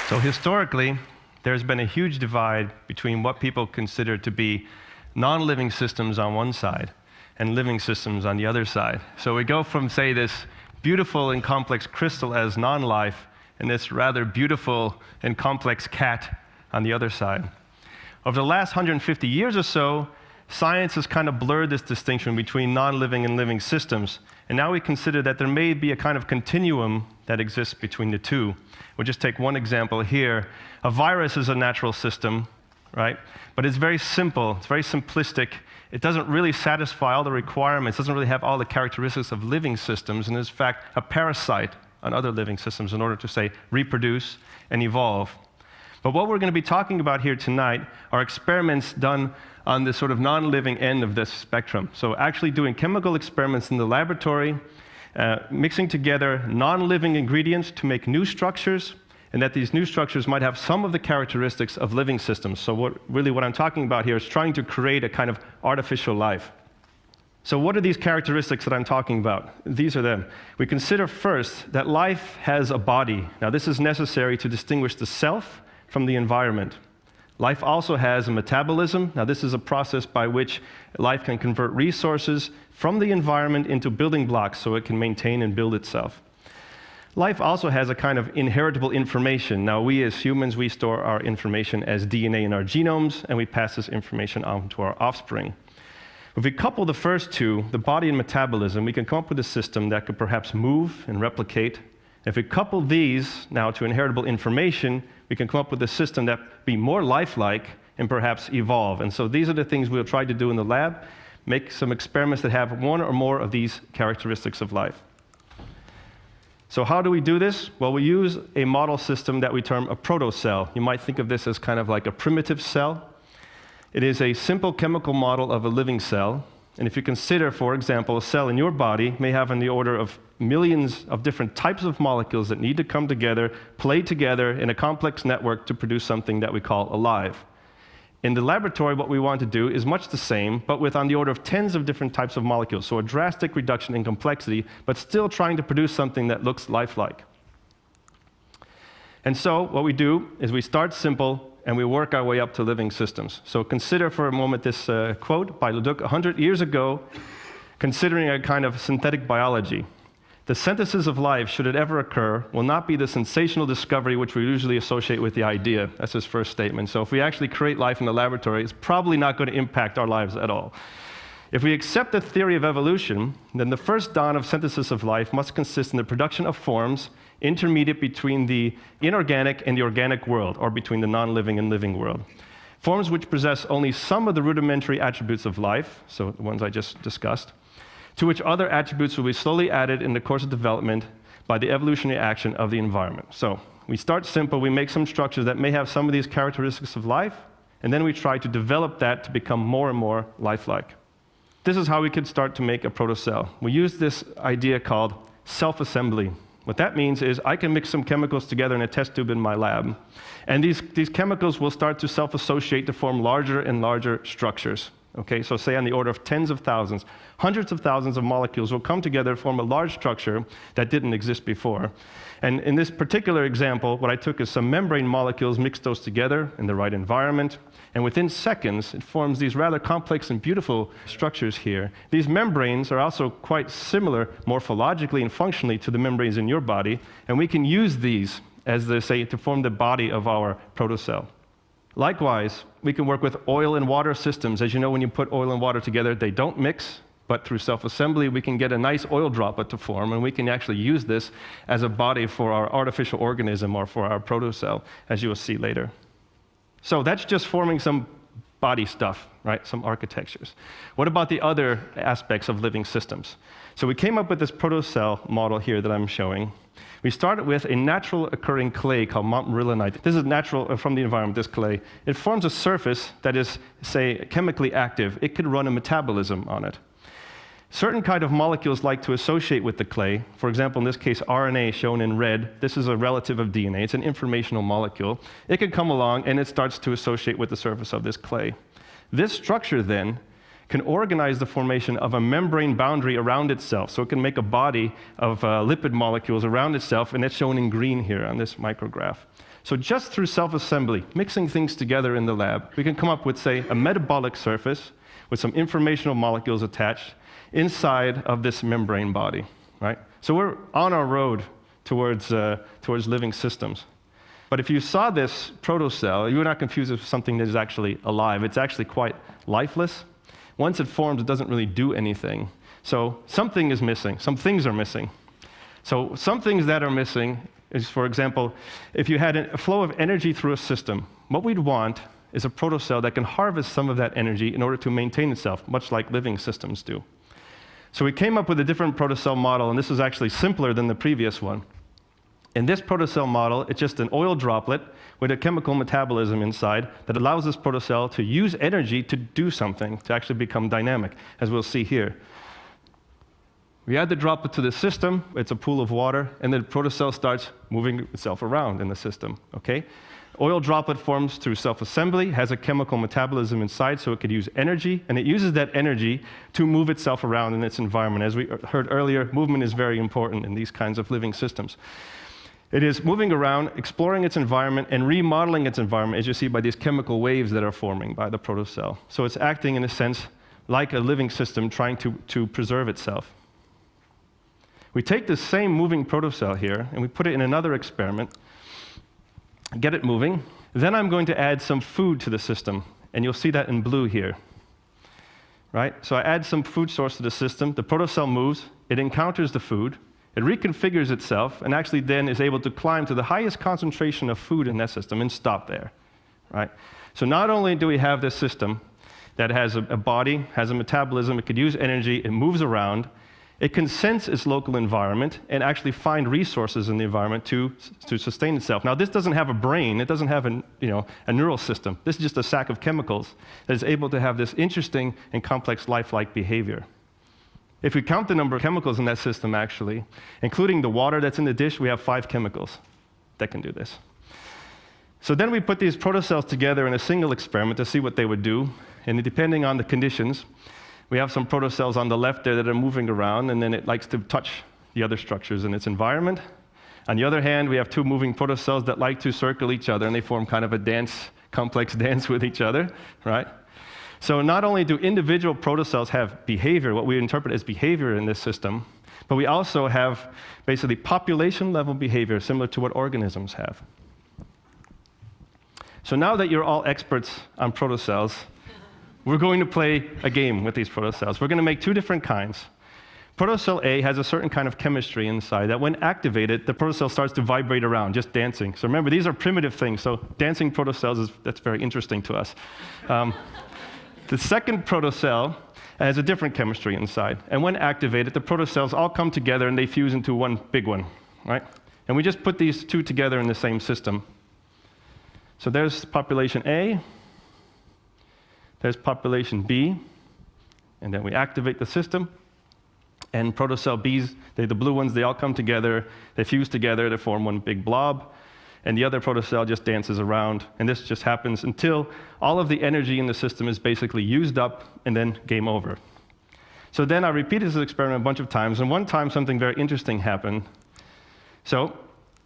So historically, there's been a huge divide between what people consider to be non-living systems on one side and living systems on the other side. So we go from, say, this beautiful and complex crystal as non-life and this rather beautiful and complex cat on the other side. Over the last 150 years or so, science has kind of blurred this distinction between non-living and living systems. And now we consider that there may be a kind of continuum that exists between the two. We'll just take one example here. A virus is a natural system, right? But it's very simple, it's very simplistic. It doesn't really satisfy all the requirements, doesn't really have all the characteristics of living systems, and is in fact a parasite on other living systems in order to, say, reproduce and evolve. But what we're going to be talking about here tonight are experiments done on the sort of non-living end of this spectrum. So actually doing chemical experiments in the laboratory, mixing together non-living ingredients to make new structures, and that these new structures might have some of the characteristics of living systems. So what I'm talking about here is trying to create a kind of artificial life. So what are these characteristics that I'm talking about? These are them. We consider first that life has a body. Now this is necessary to distinguish the self from the environment. Life also has a metabolism. Now this is a process by which life can convert resources from the environment into building blocks so it can maintain and build itself. Life also has a kind of inheritable information. Now we as humans, we store our information as DNA in our genomes, and we pass this information on to our offspring. If we couple the first two, the body and metabolism, we can come up with a system that could perhaps move and replicate. If we couple these now to inheritable information, we can come up with a system that be more lifelike and perhaps evolve. And so these are the things we'll try to do in the lab, make some experiments that have one or more of these characteristics of life. So how do we do this? Well, we use a model system that we term a protocell. You might think of this as kind of like a primitive cell. It is a simple chemical model of a living cell. And if you consider, for example, a cell in your body may have on the order of millions of different types of molecules that need to come together, play together in a complex network to produce something that we call alive. In the laboratory, what we want to do is much the same, but with on the order of tens of different types of molecules. So a drastic reduction in complexity, but still trying to produce something that looks lifelike. And so what we do is we start simple and we work our way up to living systems. So consider for a moment this quote by Leduc 100 years ago, considering a kind of synthetic biology. The synthesis of life, should it ever occur, will not be the sensational discovery which we usually associate with the idea. That's his first statement. So if we actually create life in the laboratory, it's probably not going to impact our lives at all. If we accept the theory of evolution, then the first dawn of synthesis of life must consist in the production of forms intermediate between the inorganic and the organic world, or between the non-living and living world. Forms which possess only some of the rudimentary attributes of life, so the ones I just discussed, to which other attributes will be slowly added in the course of development by the evolutionary action of the environment. So we start simple, we make some structures that may have some of these characteristics of life, and then we try to develop that to become more and more lifelike. This is how we could start to make a protocell. We use this idea called self-assembly. What that means is I can mix some chemicals together in a test tube in my lab, and these chemicals will start to self-associate to form larger and larger structures. Okay, so say on the order of tens of thousands, hundreds of thousands of molecules will come together to form a large structure that didn't exist before. And in this particular example, what I took is some membrane molecules, mixed those together in the right environment, and within seconds, it forms these rather complex and beautiful structures here. These membranes are also quite similar morphologically and functionally to the membranes in your body, and we can use these, as they say, to form the body of our protocell. Likewise, we can work with oil and water systems. As you know, when you put oil and water together, they don't mix, but through self-assembly, we can get a nice oil droplet to form, and we can actually use this as a body for our artificial organism or for our protocell, as you will see later. So that's just forming some body stuff, right? Some architectures. What about the other aspects of living systems? So we came up with this protocell model here that I'm showing. We started with a natural occurring clay called montmorillonite. This is natural from the environment, this clay. It forms a surface that is, say, chemically active. It could run a metabolism on it. Certain kind of molecules like to associate with the clay. For example, in this case, RNA shown in red. This is a relative of DNA. It's an informational molecule. It can come along and it starts to associate with the surface of this clay. This structure then can organize the formation of a membrane boundary around itself. So it can make a body of lipid molecules around itself, and that's shown in green here on this micrograph. So just through self-assembly, mixing things together in the lab, we can come up with, say, a metabolic surface with some informational molecules attached inside of this membrane body, right? So we're on our road towards living systems. But if you saw this protocell, you would not confuse it with something that is actually alive. It's actually quite lifeless. Once it forms, it doesn't really do anything. So something is missing. Some things are missing. So some things that are missing is, for example, if you had a flow of energy through a system, what we'd want is a protocell that can harvest some of that energy in order to maintain itself, much like living systems do. So we came up with a different protocell model, and this is actually simpler than the previous one. In this protocell model, it's just an oil droplet with a chemical metabolism inside that allows this protocell to use energy to do something, to actually become dynamic, as we'll see here. We add the droplet to the system, it's a pool of water, and the protocell starts moving itself around in the system, okay? Oil droplet forms through self-assembly, has a chemical metabolism inside, so it could use energy, and it uses that energy to move itself around in its environment. As we heard earlier, movement is very important in these kinds of living systems. It is moving around, exploring its environment, and remodeling its environment, as you see by these chemical waves that are forming by the protocell. So it's acting, in a sense, like a living system trying to preserve itself. We take this same moving protocell here, and we put it in another experiment, get it moving. Then I'm going to add some food to the system, and you'll see that in blue here. Right? So I add some food source to the system, the protocell moves, it encounters the food, it reconfigures itself, and actually then is able to climb to the highest concentration of food in that system and stop there. Right? So not only do we have this system that has a body, has a metabolism, it could use energy, it moves around, it can sense its local environment and actually find resources in the environment to sustain itself. Now, this doesn't have a brain. It doesn't have a neural system. This is just a sack of chemicals that is able to have this interesting and complex lifelike behavior. If we count the number of chemicals in that system, actually, including the water that's in the dish, we have 5 chemicals that can do this. So then we put these protocells together in a single experiment to see what they would do. And depending on the conditions, we have some protocells on the left there that are moving around, and then it likes to touch the other structures in its environment. On the other hand, we have 2 moving protocells that like to circle each other, and they form kind of a dance, complex dance with each other, right? So not only do individual protocells have behavior, what we interpret as behavior in this system, but we also have basically population-level behavior similar to what organisms have. So now that you're all experts on protocells, we're going to play a game with these protocells. We're going to make 2 different kinds. Protocell A has a certain kind of chemistry inside that when activated, the protocell starts to vibrate around, just dancing. So remember, these are primitive things, so dancing protocells, that's very interesting to us. The second protocell has a different chemistry inside. And when activated, the protocells all come together and they fuse into one big one, right? And we just put these 2 together in the same system. So there's population A. There's population B, and then we activate the system. And protocell B's, the blue ones, they all come together, they fuse together to form one big blob, and the other protocell just dances around, and this just happens until all of the energy in the system is basically used up, and then game over. So then I repeated this experiment a bunch of times, and one time something very interesting happened. So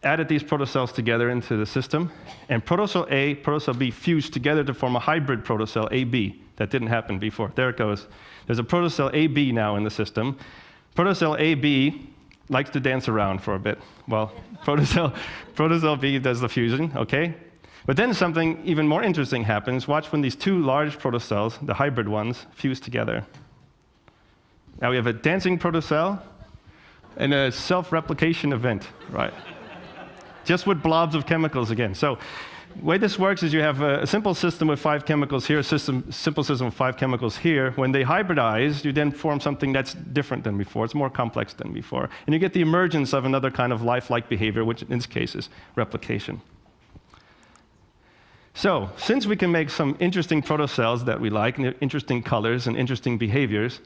added these protocells together into the system, and protocell A, protocell B fused together to form a hybrid protocell AB. That didn't happen before. There it goes. There's a protocell AB now in the system. Protocell AB likes to dance around for a bit. Well, protocell B does the fusion, okay? But then something even more interesting happens. Watch when these 2 large protocells, the hybrid ones, fuse together. Now we have a dancing protocell and a self-replication event, right? Just with blobs of chemicals again. So the way this works is you have a simple system with 5 chemicals here, a simple system with 5 chemicals here. When they hybridize, you then form something that's different than before. It's more complex than before. And you get the emergence of another kind of lifelike behavior, which in this case is replication. So since we can make some interesting protocells that we like, and interesting colors and interesting behaviors,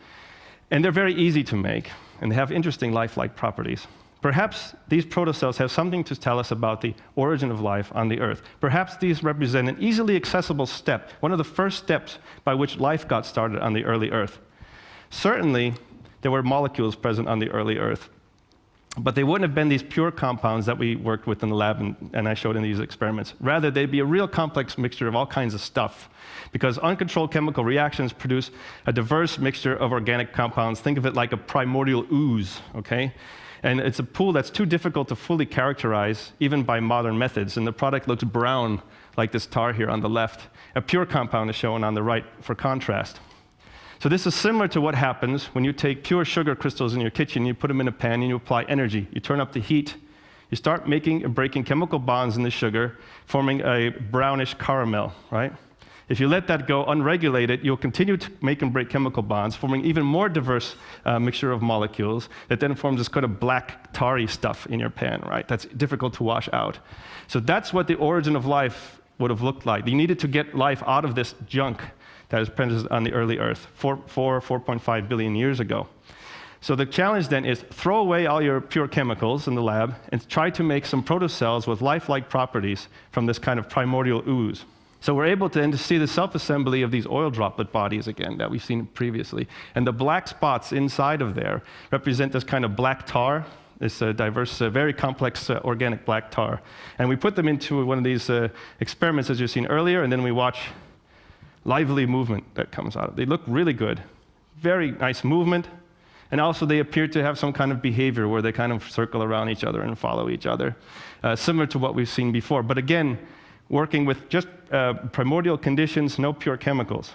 And they're very easy to make, and they have interesting lifelike properties. Perhaps these protocells have something to tell us about the origin of life on the Earth. Perhaps these represent an easily accessible step, one of the first steps by which life got started on the early Earth. Certainly, there were molecules present on the early Earth, but they wouldn't have been these pure compounds that we worked with in the lab and I showed in these experiments. Rather, they'd be a real complex mixture of all kinds of stuff, because uncontrolled chemical reactions produce a diverse mixture of organic compounds. Think of it like a primordial ooze, okay? And it's a pool that's too difficult to fully characterize, even by modern methods, and the product looks brown, like this tar here on the left. A pure compound is shown on the right for contrast. So this is similar to what happens when you take pure sugar crystals in your kitchen, you put them in a pan, and you apply energy. You turn up the heat, you start making and breaking chemical bonds in the sugar, forming a brownish caramel, right? If you let that go unregulated, you'll continue to make and break chemical bonds, forming even more diverse mixture of molecules that then forms this kind of black, tarry stuff in your pan, right? That's difficult to wash out. So that's what the origin of life would have looked like. You needed to get life out of this junk that is present on the early Earth 4.5 billion years ago. So the challenge then is throw away all your pure chemicals in the lab and try to make some protocells with lifelike properties from this kind of primordial ooze. So we're able to then see the self-assembly of these oil droplet bodies again that we've seen previously. And the black spots inside of there represent this kind of black tar, this diverse, very complex organic black tar. And we put them into one of these experiments, as you've seen earlier, and then we watch lively movement that comes out of it. They look really good. Very nice movement. And also they appear to have some kind of behavior where they kind of circle around each other and follow each other, similar to what we've seen before. But again, working with just primordial conditions, no pure chemicals.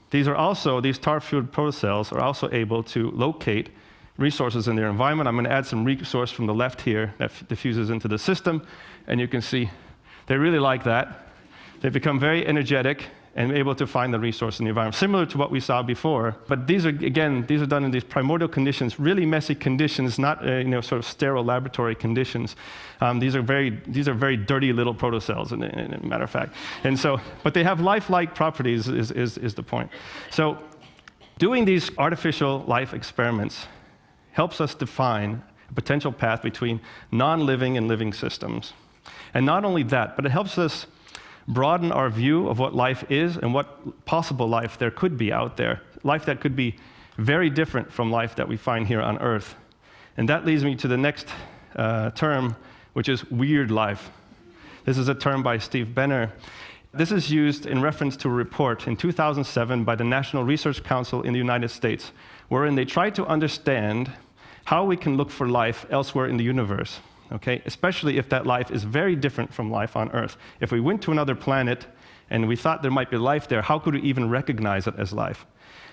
These tar-fueled protocells are also able to locate resources in their environment. I'm going to add some resource from the left here that diffuses into the system, and you can see they really like that. They become very energetic and able to find the resource in the environment, similar to what we saw before. But these are done in these primordial conditions, really messy conditions, not sort of sterile laboratory conditions. These are very dirty little protocells, in a matter of fact. And so, but they have lifelike properties is the point. So doing these artificial life experiments helps us define a potential path between non-living and living systems. And not only that, but it helps us broaden our view of what life is and what possible life there could be out there. Life that could be very different from life that we find here on Earth. And that leads me to the next term, which is weird life. This is a term by Steve Benner. This is used in reference to a report in 2007 by the National Research Council in the United States, wherein they tried to understand how we can look for life elsewhere in the universe. Okay, especially if that life is very different from life on Earth. If we went to another planet and we thought there might be life there, how could we even recognize it as life?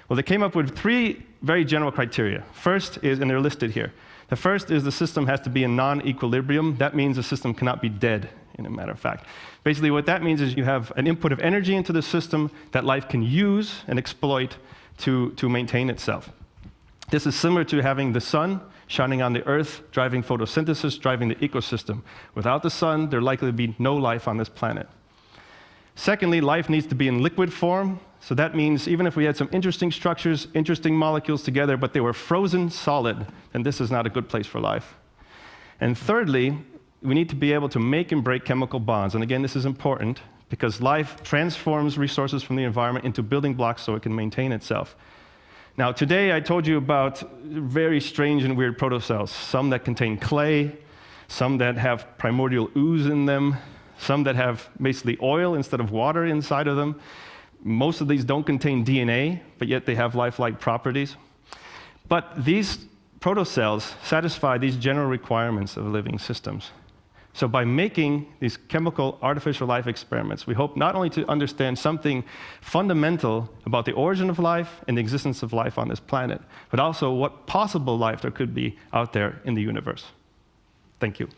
Well, they came up with 3 very general criteria. First is, and they're listed here, the first is the system has to be in non-equilibrium. That means the system cannot be dead, in a matter of fact. Basically, what that means is you have an input of energy into the system that life can use and exploit to maintain itself. This is similar to having the sun shining on the Earth, driving photosynthesis, driving the ecosystem. Without the sun, there likely to be no life on this planet. Secondly, life needs to be in liquid form. So that means even if we had some interesting structures, interesting molecules together, but they were frozen solid, then this is not a good place for life. And thirdly, we need to be able to make and break chemical bonds. And again, this is important because life transforms resources from the environment into building blocks so it can maintain itself. Now, today I told you about very strange and weird protocells, some that contain clay, some that have primordial ooze in them, some that have basically oil instead of water inside of them. Most of these don't contain DNA, but yet they have lifelike properties. But these protocells satisfy these general requirements of living systems. So by making these chemical artificial life experiments, we hope not only to understand something fundamental about the origin of life and the existence of life on this planet, but also what possible life there could be out there in the universe. Thank you.